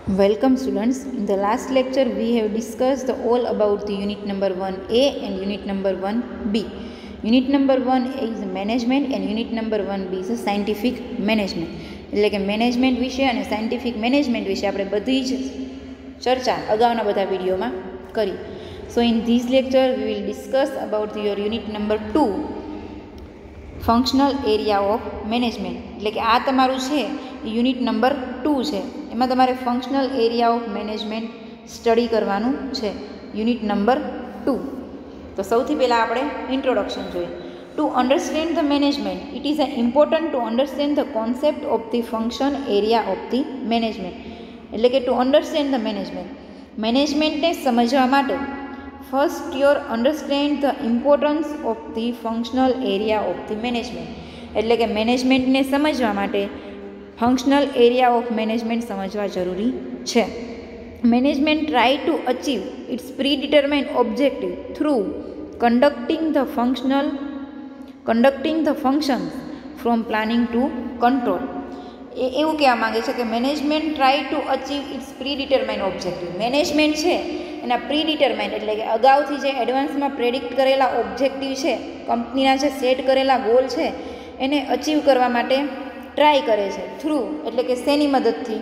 Welcome students. In the last lecture we have discussed all about the unit number 1A and unit number 1B. Unit number 1A is management and unit number 1B is scientific management. એટલે કે management વિશે અને scientific management વિશે આપણે બધી જ ચર્ચા અગાઉના બધા વિડીયોમાં કરી. સો in this lecture V will discuss about your unit number 2 functional area of management. એટલે કે આ તમારું છે યુનિટ નંબર 2 છે. એમાં તમારે functional area of management study કરવાનું છે, યુનિટ નંબર 2. તો સૌથી પહેલાં આપણે ઇન્ટ્રોડક્શન જોઈએ. To understand the management it is important to understand the concept of the function area of the management. એટલે કે ટુ અન્ડરસ્ટેન્ડ ધ મેનેજમેન્ટને સમજવા માટે first your understand the importance of the functional area of the management. એટલે કે મેનેજમેન્ટને સમજવા માટે ફંક્શનલ એરિયા ઓફ મેનેજમેન્ટ સમજવા જરૂરી છે. Management try to achieve its predetermined objective through conducting the functions from planning to control. એવું કહેવા માંગે છે કે management try to achieve its predetermined objective. Management છે એના પ્રીડિટરમાઇન્ડ એટલે કે અગાઉથી જે એડવાન્સમાં પ્રેડિક્ટ કરેલા ઓબ્જેક્ટિવ છે, કંપનીના જે સેટ કરેલા ગોલ છે એને અચીવ કરવા માટે ટ્રાય કરે છે. થ્રુ એટલે કે શેની મદદથી?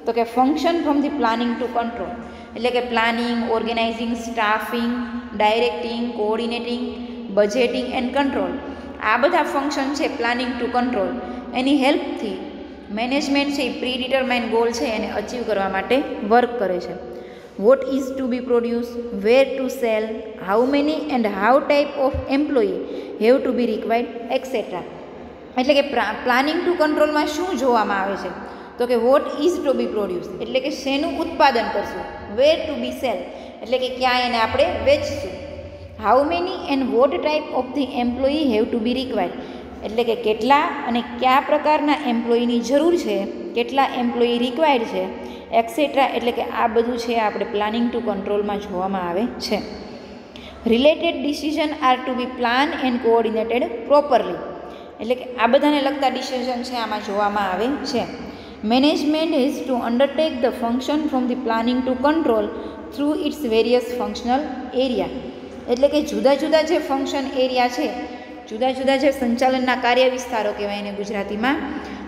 તો કે function from the planning to control. એટલે કે planning, organising, staffing, directing, coordinating, budgeting and control, આ બધા ફંક્શન છે પ્લાનિંગ ટુ કંટ્રોલ. એની હેલ્પથી મેનેજમેન્ટ છે એ પ્રીડિટરમાઇન્ડ ગોલ છે એને અચીવ કરવા માટે વર્ક કરે છે. What is to be produce, where to sell, how many and how type of employee have to be required etcetera. એટલે કે પ્લાનિંગ ટુ કંટ્રોલમાં શું જોવામાં આવે છે? તો કે what is to be produce એટલે કે શેનું ઉત્પાદન કરશું. વેર ટુ બી સેલ એટલે કે ક્યાં એને આપણે વેચશું. How many and what type of the employee have to be required એટલે કે કેટલા અને કયા પ્રકારના એમ્પ્લોયીની જરૂર છે, કેટલા એમ્પ્લોયી રિક્વાયર્ડ છે, એક્સેટ્રા. એટલે કે આ બધું છે આપણે પ્લાનિંગ ટુ કંટ્રોલમાં જોવામાં આવે છે. Related decision are to be plan and coordinated properly એટલે કે આ બધાને લગતા ડિસિઝન છે આમાં જોવામાં આવે છે. Management has to undertake the function from the planning to control through its various functional area. એટલે કે જુદા જુદા જે ફંક્શન એરિયા છે, જુદા જુદા જે સંચાલનના કાર્ય વિસ્તારો કહેવાય એને ગુજરાતીમાં,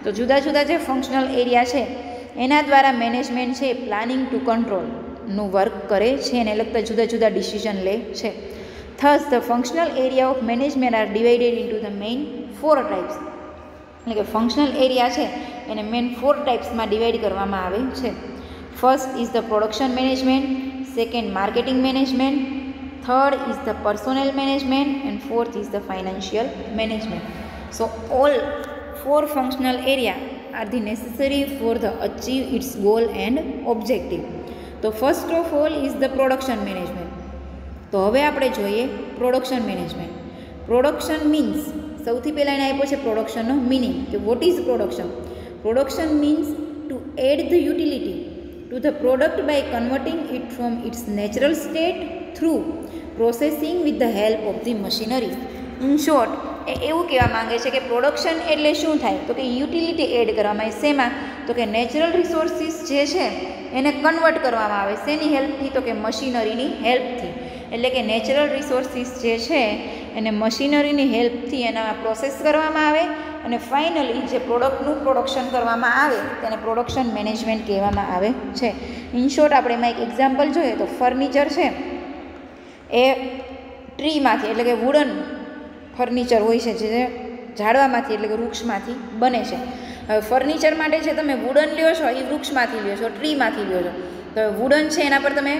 તો જુદા જુદા જે ફંક્શનલ એરિયા છે એના દ્વારા મેનેજમેન્ટ છે પ્લાનિંગ ટુ કંટ્રોલનું વર્ક કરે છે, એને લગતા જુદા જુદા ડિસિઝન લે છે. Thus the functional area of management are divided into the main 4 types. એટલે કે ફંક્શનલ એરિયા છે એને મેઇન 4 ટાઈપ્સમાં ડિવાઈડ કરવામાં આવે છે. First is the production management, second marketing management, third is the personnel management and fourth is the financial management. So all 4 functional area are the necessary for the achieve its goal and objective. તો first of all is the production management. તો હવે આપણે જોઈએ production management. Production means, સૌથી પહેલાં એને આપ્યો છે પ્રોડક્શનનો મિનિંગ કે what is production. Production means to add the utility to the product by converting it from its natural state through processing with the help of the machinery. In short એ એવું કહેવા માંગે છે કે પ્રોડક્શન એટલે શું થાય? તો કે યુટિલિટી એડ કરવામાં આવે. શેમાં? તો કે નેચરલ રિસોર્સિસ જે છે એને કન્વર્ટ કરવામાં આવે. શેની હેલ્પથી? તો કે મશીનરીની હેલ્પથી. એટલે કે નેચરલ રિસોર્સિસ જે છે એને મશીનરીની હેલ્પથી એના પ્રોસેસ કરવામાં આવે અને ફાઇનલી જે પ્રોડક્ટનું પ્રોડક્શન કરવામાં આવે તેને પ્રોડક્શન મેનેજમેન્ટ કહેવામાં આવે છે. ઇન શોર્ટ આપણે એમાં એક એક્ઝામ્પલ જોઈએ તો ફર્નિચર છે એ ટ્રીમાંથી એટલે કે વુડન ફર્નિચર હોય છે જે ઝાડવામાંથી એટલે કે વૃક્ષમાંથી બને છે. હવે ફર્નિચર માટે છે તમે વુડન લ્યો છો એ વૃક્ષમાંથી લ્યો છો, ટ્રીમાંથી લ્યો છો. તો વુડન છે એના પર તમે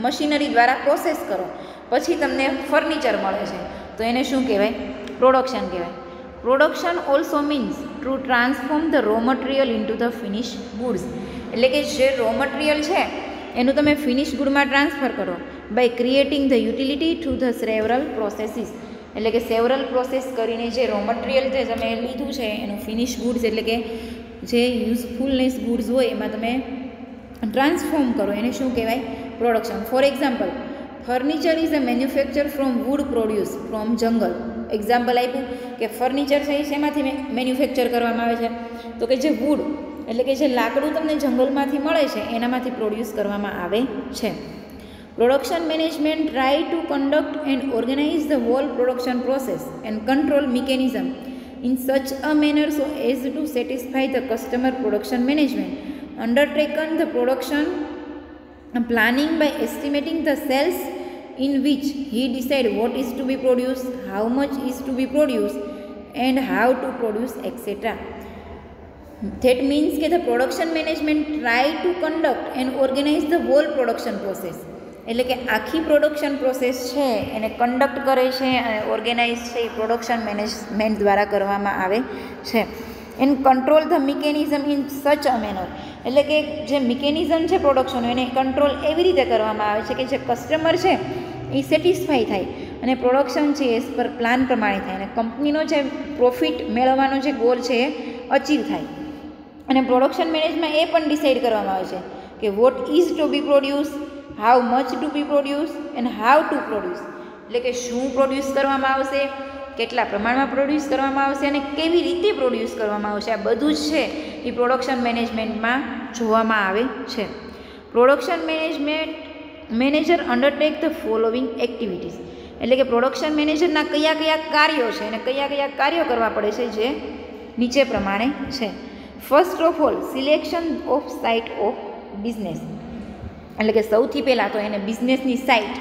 મશીનરી દ્વારા પ્રોસેસ કરો પછી તમને ફર્નિચર મળે છે, તો એને શું કહેવાય? પ્રોડક્શન કહેવાય. Production also means to transform the raw material into the finish goods. એટલે કે જે રો મટીરિયલ છે એનું તમે ફિનિશ ગુડમાં ટ્રાન્સફર કરો by creating the utility to the several processes. એટલે કે સેવરલ પ્રોસેસ કરીને જે રો મટીરિયલ જે તમે લીધું છે એનું ફિનિશ ગુડ્સ એટલે કે જે યુઝફુલનેસ ગુડ્સ હોય એમાં તમે ટ્રાન્સફોર્મ કરો, એને શું કહેવાય? Production. For example, furniture is a manufacture from wood produce from jungle. Example આપ્યું કે ફર્નિચર છે એ શેમાંથી મેન્યુફેક્ચર કરવામાં આવે છે? તો કે જે વુડ એટલે કે જે લાકડું તમને જંગલમાંથી મળે છે એનામાંથી પ્રોડ્યુસ કરવામાં આવે છે. Production management try to conduct and organise the whole production process and control mechanism in such a manner so as to satisfy the customer. Production management undertaken the production planning by estimating the cells in which he decide what is to be produced, how much is to be produced and how to produce, etc. That means that the production management try to conduct and organize the whole production process. એટલે કે આખી production process છે એને conduct કરે છે અને organise છે એ production management દ્વારા કરવામાં આવે છે. And control the mechanism in such a manner, એટલે કે જે મિકેનિઝમ છે પ્રોડક્શનનો એને કંટ્રોલ એવી રીતે કરવામાં આવે છે કે જે કસ્ટમર છે એ સેટિસ્ફાઈ થાય અને પ્રોડક્શન છે એઝ પર પ્લાન પ્રમાણે થાય અને કંપનીનો જે પ્રોફિટ મેળવવાનો જે ગોલ છે એ અચીવ થાય. અને પ્રોડક્શન મેનેજમાં એ પણ ડિસાઇડ કરવામાં આવે છે કે what is to be produce, how much to be produce and how to produce, એટલે કે શું પ્રોડ્યુસ કરવામાં આવશે, કેટલા પ્રમાણમાં પ્રોડ્યુસ કરવામાં આવશે અને કેવી રીતે પ્રોડ્યુસ કરવામાં આવશે. આ બધું જ છે એ પ્રોડક્શન મેનેજમેન્ટમાં જોવામાં આવે છે. Production manager undertake the following activities, એટલે કે પ્રોડક્શન મેનેજરના કયા કયા કાર્યો છે અને કયા કયા કાર્યો કરવા પડે છે જે નીચે પ્રમાણે છે. First of all selection of site of business, એટલે કે સૌથી પહેલાં તો એને બિઝનેસની સાઇટ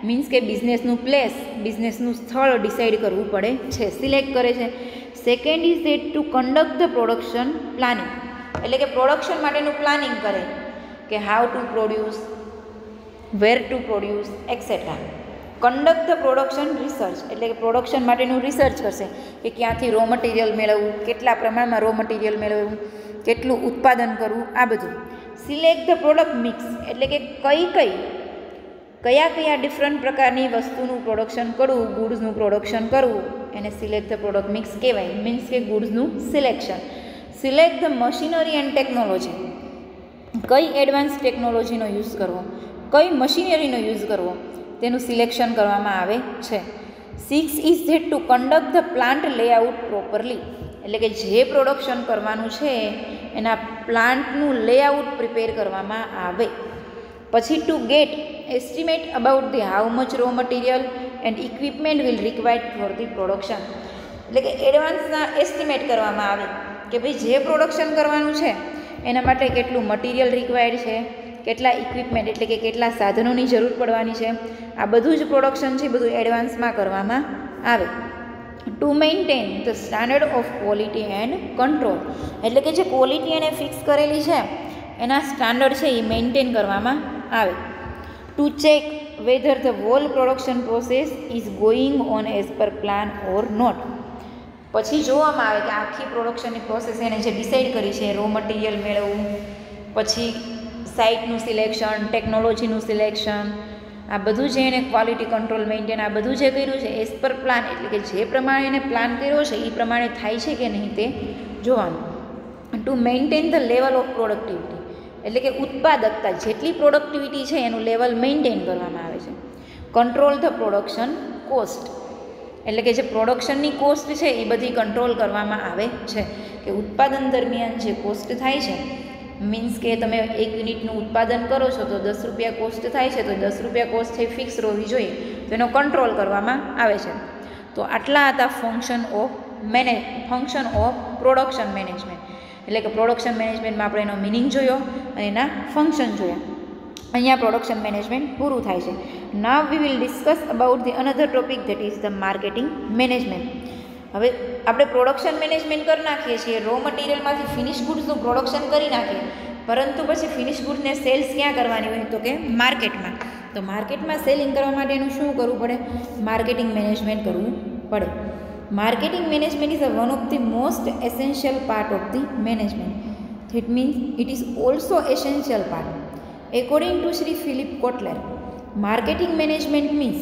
મીન્સ કે બિઝનેસનું પ્લેસ, બિઝનેસનું સ્થળ ડિસાઇડ કરવું પડે છે, સિલેક્ટ કરે છે. Second is that to conduct the production planning, એટલે કે પ્રોડક્શન માટેનું પ્લાનિંગ કરે કે how to produce, where to produce etcetera. Conduct the production research, એટલે કે પ્રોડક્શન માટેનું રિસર્ચ કરશે કે ક્યાંથી રો મટીરિયલ મેળવવું, કેટલા પ્રમાણમાં રો મટીરિયલ મેળવવું, કેટલું ઉત્પાદન કરવું, આ બધું. સિલેક્ટ ધ પ્રોડક્ટ મિક્સ, એટલે કે કયા કયા ડિફરન્ટ પ્રકારની વસ્તુનું પ્રોડક્શન કરવું, ગુડ્સનું પ્રોડક્શન કરવું એને સિલેક્ટ ધ પ્રોડક્ટ મિક્સ કહેવાય, મીન્સ કે ગુડ્સનું selection. Select the machinery and technology, કઈ એડવાન્સ ટેકનોલોજીનો યુઝ કરવો, કઈ મશીનરીનો યુઝ કરવો તેનું સિલેક્શન કરવામાં આવે છે. 6 is that to conduct the plant layout properly, એટલે કે જે પ્રોડક્શન કરવાનું છે એના પ્લાન્ટનું લેઆઉટ પ્રિપેર કરવામાં આવે. પછી two gate estimate about the how much raw material and equipment will required for the production, એટલે કે એડવાન્સના એસ્ટિમેટ કરવામાં આવે કે ભાઈ જે પ્રોડક્શન કરવાનું છે એના માટે કેટલું મટીરિયલ રિક્વાયર્ડ છે, કેટલા ઇક્વિપમેન્ટ એટલે કે કેટલા સાધનોની જરૂર પડવાની છે. આ બધું જ પ્રોડક્શન છે બધું એડવાન્સમાં કરવામાં આવે. To maintain the standard of quality and control, એટલે કે જે ક્વોલિટી એને ફિક્સ કરેલી છે એના સ્ટાન્ડર્ડ છે એ મેન્ટેન કરવામાં આવે. To check whether the whole production process is going on as per plan or not, પછી જોવામાં આવે કે આખી પ્રોડક્શનની પ્રોસેસ એને જે ડિસાઇડ કરી છે રો મટીરિયલ મેળવવું, પછી સાઇટનું સિલેક્શન, ટેકનોલોજીનું સિલેક્શન, આ બધું જે એને ક્વોલિટી કંટ્રોલ મેન્ટેન આ બધું જે કર્યું છે એઝ પર પ્લાન, એટલે કે જે પ્રમાણે એને પ્લાન કર્યો છે એ પ્રમાણે થાય છે કે નહીં તે જોવાનું. To maintain the level of productivity, એટલે કે ઉત્પાદકતા જેટલી પ્રોડક્ટિવિટી છે એનું લેવલ મેન્ટેન કરવામાં આવે છે. કંટ્રોલ ધ પ્રોડક્શન કોસ્ટ, એટલે કે જે પ્રોડક્શનની કોસ્ટ છે એ બધી કંટ્રોલ કરવામાં આવે છે કે ઉત્પાદન દરમિયાન જે કોસ્ટ થાય છે, મીન્સ કે તમે 1 યુનિટનું ઉત્પાદન કરો છો તો 10 રૂપિયા કોસ્ટ થાય છે તો 10 રૂપિયા કોસ્ટ છે ફિક્સ રહેવી જોઈએ, તો એનો કંટ્રોલ કરવામાં આવે છે. તો આટલા હતા ફંક્શન ઓફ પ્રોડક્શન મેનેજમેન્ટ, એટલે કે પ્રોડક્શન મેનેજમેન્ટમાં આપણે એનો મિનિંગ જોયો અને એના ફંક્શન જોયા. અહીંયા પ્રોડક્શન મેનેજમેન્ટ પૂરું થાય છે. Now we will discuss about the another topic that is the marketing management. હવે આપણે પ્રોડક્શન મેનેજમેન્ટ કરી નાખીએ છીએ, રો મટીરિયલમાંથી ફિનિશ ગુડ્સનું પ્રોડક્શન કરી નાખીએ, પરંતુ પછી ફિનિશ ગુડ્સને સેલ્સ ક્યાં કરવાની હોય તો કે માર્કેટમાં. તો માર્કેટમાં સેલિંગ કરવા માટે એનું શું કરવું પડે? માર્કેટિંગ મેનેજમેન્ટ કરવું પડે. Marketing management is one of the most essential part of the management. That means it is also essential part. According to Sri Philip Kotler, marketing management means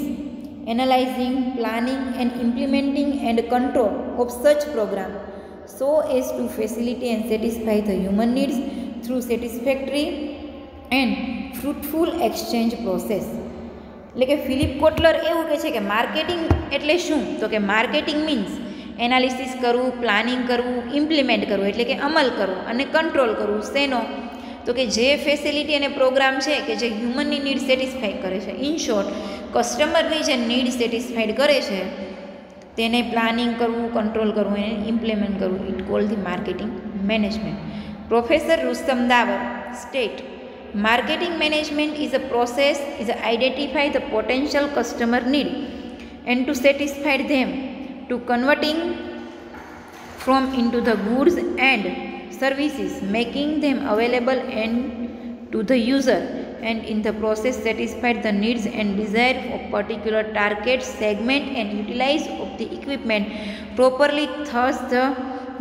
analyzing, planning and implementing and control of such program so as to facilitate and satisfy the human needs through satisfactory and fruitful exchange process. એટલે કે Philip Kotler એવું કહે છે કે marketing એટલે શું? તો કે માર્કેટિંગ મીન્સ એનાલિસિસ કરવું, પ્લાનિંગ કરવું, ઇમ્પ્લિમેન્ટ કરવું એટલે કે અમલ કરવો અને કંટ્રોલ કરવું. શેનો? તો કે જે ફેસિલિટી અને પ્રોગ્રામ છે કે જે હ્યુમનની નીડ સેટિસ્ફાઈ કરે છે, ઇન શોર્ટ કસ્ટમરની જે નીડ સેટિસ્ફાઈડ કરે છે તેને પ્લાનિંગ કરવું, કંટ્રોલ કરવું અને ઇમ્પ્લિમેન્ટ કરવું. It called the marketing management. Professor Rustam Davar state marketing management is a process is identify the potential customer need and to satisfy them to converting from into the goods and services, making them available and to the user and in the process satisfy the needs and desire of particular target segment and utilize of the equipment properly, thus the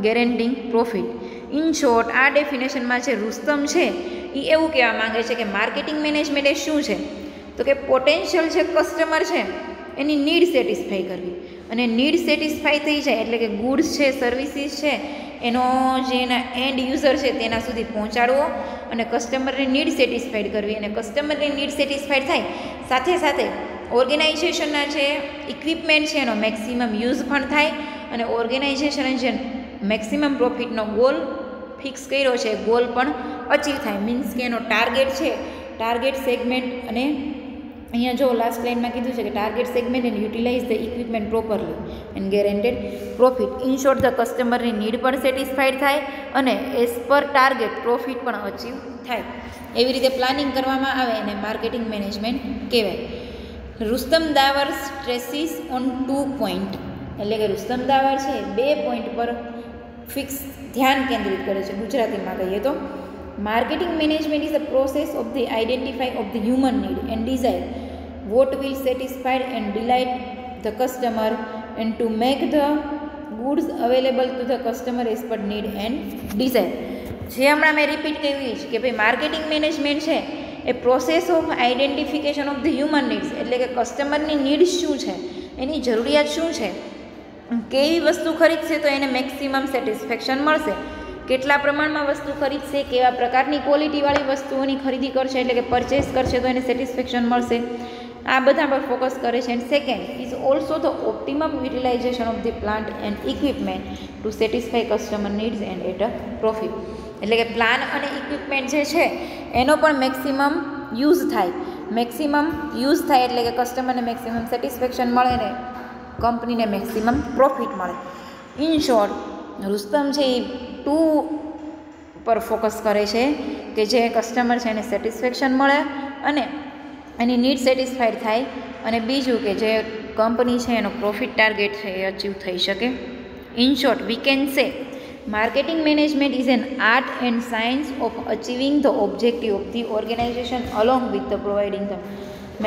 guaranteeing profit. In short આ ડેફિનેશનમાં છે રુસ્તમ છે એ એવું કહેવા માંગે છે કે marketing management એ શું છે? તો કે પોટેન્શિયલ જે કસ્ટમર છે એની નીડ સેટિસ્ફાઈ કરવી, અને નીડ સેટિસ્ફાઈ થઈ જાય એટલે કે ગુડ્સ છે, સર્વિસીસ છે એનો જે એના એન્ડ યુઝર છે તેના સુધી પહોંચાડવો અને કસ્ટમરની નીડ સેટિસ્ફાઈડ કરવી. અને કસ્ટમરની નીડ સેટિસ્ફાઈડ થાય સાથે સાથે ઓર્ગેનાઇઝેશનના જે ઇક્વિપમેન્ટ છે એનો મેક્સિમમ યુઝ પણ થાય અને ઓર્ગેનાઇઝેશને જે મેક્સિમમ પ્રોફિટનો ગોલ ફિક્સ કર્યો છે ગોલ પણ અચીવ થાય. મીન્સ કે એનો ટાર્ગેટ છે, ટાર્ગેટ સેગમેન્ટ, અને અહીંયા જો લાસ્ટ લાઇનમાં કીધું છે કે target segment and utilise the equipment properly and guaranteed profit. In short the કસ્ટમરની નીડ પણ સેટિસ્ફાઈડ થાય અને એઝ પર ટાર્ગેટ પ્રોફિટ પણ અચીવ થાય. એવી રીતે પ્લાનિંગ કરવામાં આવે અને માર્કેટિંગ મેનેજમેન્ટ કહેવાય. રુસ્તમ દાવર સ્ટ્રેસીસ ઓન 2 પોઈન્ટ, એટલે કે રુસ્તમ દાવર છે 2 પોઈન્ટ પર ફિક્સ ધ્યાન કેન્દ્રિત કરે છે. ગુજરાતીમાં કહીએ તો marketing management is a process of the identify of the human need and desire what will satisfied and delight the customer and to make the goods available to the customer as per need and desire. જે હમણાં મેં repeat કરી છે કે ભાઈ marketing management છે એ process of identification of the human needs, એટલે કે કસ્ટમરની નીડ્સ શું છે, એની જરૂરિયાત શું છે, કેવી વસ્તુ ખરીદશે તો એને મેક્સિમમ સેટિસ્ફેક્શન મળશે, કેટલા પ્રમાણમાં વસ્તુ ખરીદશે, કેવા પ્રકારની ક્વોલિટીવાળી વસ્તુઓની ખરીદી કરશે એટલે કે પરચેસ કરશે તો એને સેટિસ્ફેક્શન મળશે. આ બધા પર ફોકસ કરે છે. And second is also the optimum utilisation of the plant and equipment to satisfy customer needs and at a profit. એટલે કે પ્લાન અને ઇક્વિપમેન્ટ જે છે એનો પણ મેક્સિમમ યુઝ થાય. મેક્સિમમ યુઝ થાય એટલે કે કસ્ટમરને મેક્સિમમ સેટિસ્ફેક્શન મળે ને કંપનીને મેક્સિમમ પ્રોફિટ મળે. ઇન શોર્ટ રુસ્તમ છે એ 2 પર ફોકસ કરે છે કે જે કસ્ટમર છે એને સેટિસ્ફેક્શન મળે અને એની નીડ સેટિસ્ફાઈડ થાય, અને બીજું કે જે કંપની છે એનો પ્રોફિટ ટાર્ગેટ છે એ અચીવ થઈ શકે. In short we can say marketing management is an art and science of achieving the objective of the organisation along with the providing the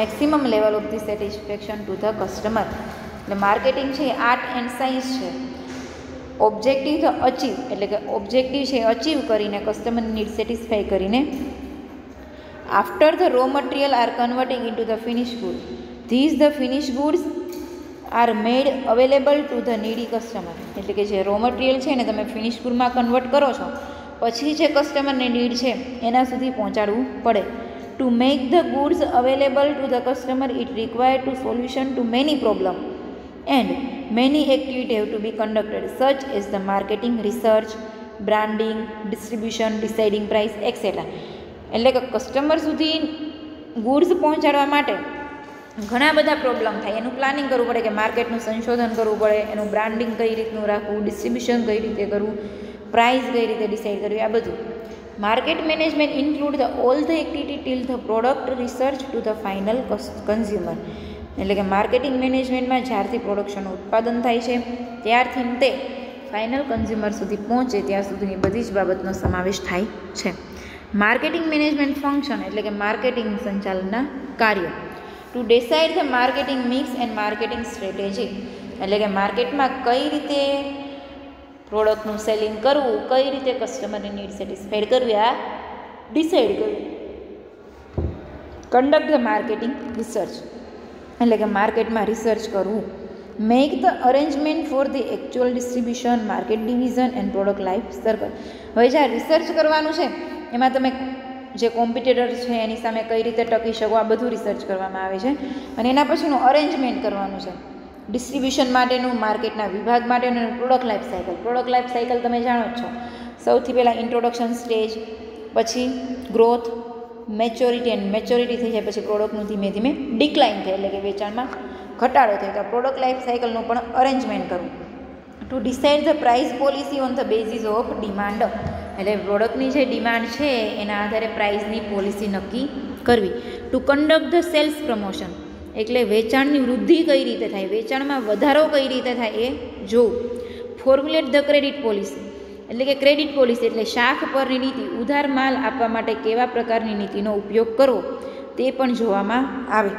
maximum level of the satisfaction to the customer. એટલે marketing છે એ art and science છે. Objective the achieve એટલે કે objective છે achieve કરીને કસ્ટમરની need satisfy કરીને after the raw material are converting in to the finish good these the finish goods are made available to the નીડી customer. એટલે કે જે રો મટીરિયલ છે ને તમે ફિનિશ ગુડમાં કન્વર્ટ કરો છો પછી જે કસ્ટમરની નીડ છે એના સુધી પહોંચાડવું પડે. Two make the goods available to the customer it require two solution too many problem and many activities have to be conducted such as the marketing, research, branding, distribution, deciding price, etc. એટલે કે customer સુધી goods પહોંચાડવા માટે ઘણા બધા problem થાય. એનું planning કરવું પડે કે માર્કેટનું સંશોધન કરવું પડે, એનું બ્રાન્ડિંગ કઈ રીતનું રાખવું, ડિસ્ટ્રીબ્યુશન કઈ રીતે કરવું, પ્રાઇસ કઈ રીતે ડિસાઇડ કરવી, આ બધું. Market management include the all the activity till the product research to the final consumer. એટલે કે માર્કેટિંગ મેનેજમેન્ટમાં જ્યારથી પ્રોડક્શનનું ઉત્પાદન થાય છે ત્યારથી તે ફાઇનલ કન્ઝ્યુમર સુધી પહોંચે ત્યાં સુધીની બધી જ બાબતનો સમાવેશ થાય છે. માર્કેટિંગ મેનેજમેન્ટ ફંક્શન એટલે કે માર્કેટિંગ સંચાલનના કાર્ય. Two decide the marketing mix and marketing strategy એટલે કે માર્કેટમાં કઈ રીતે પ્રોડક્ટનું સેલિંગ કરવું, કઈ રીતે કસ્ટમરની નીડ સેટિસ્ફાઈડ કરવી, આ ડિસાઇડ કરવું. કન્ડક્ટ ધ માર્કેટિંગ રિસર્ચ એટલે કે માર્કેટમાં રિસર્ચ કરવું. Make the arrangement for the actual distribution, market division and product life circle. હવે જ્યાં રિસર્ચ કરવાનું છે એમાં તમે જે કોમ્પિટિટર છે એની સામે કઈ રીતે ટકી શકો આ બધું રિસર્ચ કરવામાં આવે છે, અને એના પછીનું અરેન્જમેન્ટ કરવાનું છે ડિસ્ટ્રીબ્યુશન માટેનું, માર્કેટના વિભાગ માટેનું, product life cycle. Product life cycle તમે જાણો જ છો, સૌથી પહેલાં ઇન્ટ્રોડક્શન સ્ટેજ, પછી ગ્રોથ, મેચ્યોરિટી, એન્ડ મેચ્યોરિટી થઈ જાય પછી પ્રોડક્ટનું ધીમે ધીમે ડિક્લાઇન થાય, એટલે કે વેચાણમાં ઘટાડો થાય. તો પ્રોડક્ટ લાઈફ સાયકલનું પણ અરેન્જમેન્ટ કરવું. Two decide the price policy on the basis of demand, એટલે પ્રોડક્ટની જે ડિમાન્ડ છે એના આધારે પ્રાઇસની પોલિસી નક્કી કરવી. To conduct the sales promotion, એટલે વેચાણની વૃદ્ધિ કઈ રીતે થાય, વેચાણમાં વધારો કઈ રીતે થાય એ જોવું. ફોર્મ્યુલેટ ધ ક્રેડિટ પોલિસી, એટલે કે ક્રેડિટ પોલિસી એટલે શાખ પરની નીતિ, ઉધાર માલ આપવા માટે કેવા પ્રકારની નીતિનો ઉપયોગ કરવો તે પણ જોવામાં આવે.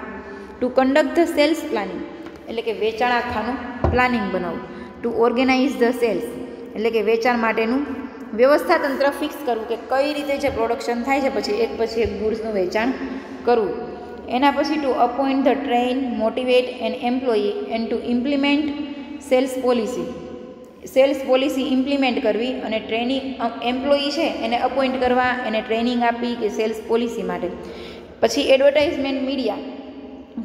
To conduct the sales planning, એટલે કે વેચાણ આખાનું પ્લાનિંગ બનાવવું. ટુ ઓર્ગેનાઇઝ ધ સેલ્સ, એટલે કે વેચાણ માટેનું વ્યવસ્થા તંત્ર ફિક્સ કરવું, કે કઈ રીતે જે પ્રોડક્શન થાય છે પછી એક ગુડ્સનું વેચાણ કરવું. એના પછી to appoint the train, motivate and employee and to implement sales policy, sales policy implement કરવી અને ટ્રેનિંગ એમ્પ્લોયી છે એને અપોઇન્ટ કરવા, એને ટ્રેનિંગ આપી કે સેલ્સ પોલિસી માટે. પછી એડવર્ટાઇઝમેન્ટ મીડિયા,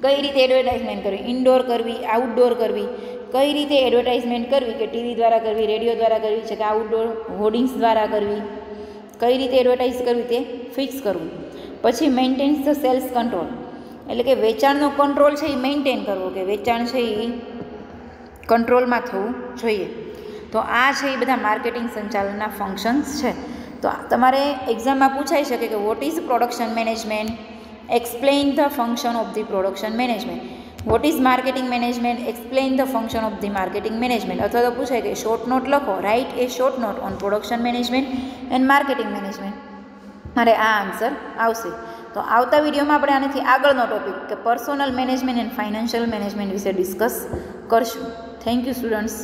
કઈ રીતે એડવર્ટાઇઝમેન્ટ કરવી, ઇન્ડોર કરવી, આઉટડોર કરવી, કઈ રીતે એડવર્ટાઇઝમેન્ટ કરવી, કે ટીવી દ્વારા કરવી, રેડિયો દ્વારા કરવી છે કે આઉટડોર હોર્ડિંગ્સ દ્વારા કરવી, કઈ રીતે એડવર્ટાઇઝ કરવી તે ફિક્સ કરવું. પછી મેન્ટેન્સ ધ સેલ્સ કંટ્રોલ, એટલે કે વેચાણનો કંટ્રોલ છે એ મેન્ટેન કરવો, કે વેચાણ છે એ કંટ્રોલમાં થવું જોઈએ. તો આ છે એ બધા માર્કેટિંગ સંચાલનના ફંક્શન્સ છે. તો તમારે એક્ઝામમાં પૂછાઈ શકે કે what is production management, explain the function of the production management. What is marketing management, explain the function of the marketing management. અથવા તો પૂછાય કે શોર્ટ નોટ લખો, write a short note on production management and marketing management. મારે આ answer આવશે. તો આવતા વિડીયોમાં આપણે આનાથી આગળનો ટોપિક કે personal management and financial management વિશે ડિસ્કસ કરશું. Thank you students.